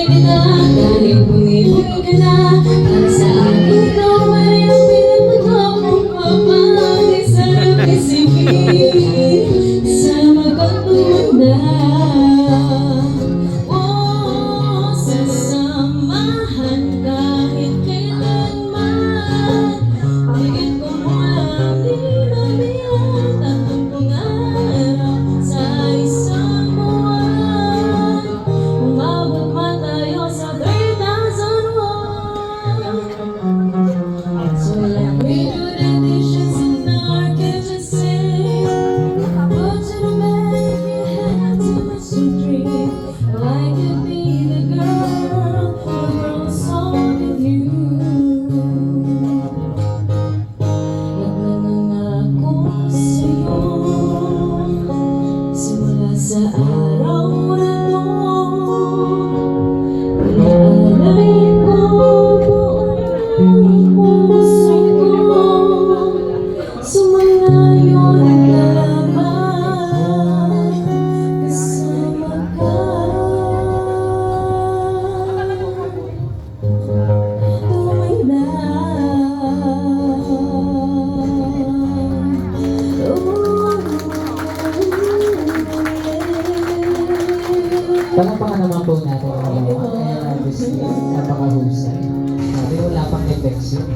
kita, kahit bumi-bumi ka na. Para sa akin ikaw ay ang pinagpagkakong kapag isang isipin sa magkatumanda. Oh, sasamahan kahit kailanman. Higit ko mo lang di mabiyak tatlong pangarap sa isang buwan. Umabot man tayo sa 3,001. So like we do the dishes in our kitchen sink. Go to the bed if you had too much to drink. Oh, I could be the girl who grows old with you. Nagmamangako sa'yo simula sa araw na to. Iaalay ko buong puso ko sa malayo naglalaban kasama ka. Tuwing Palakpakan naman po natin. Napakahusay. Sabi wala pang effects yun.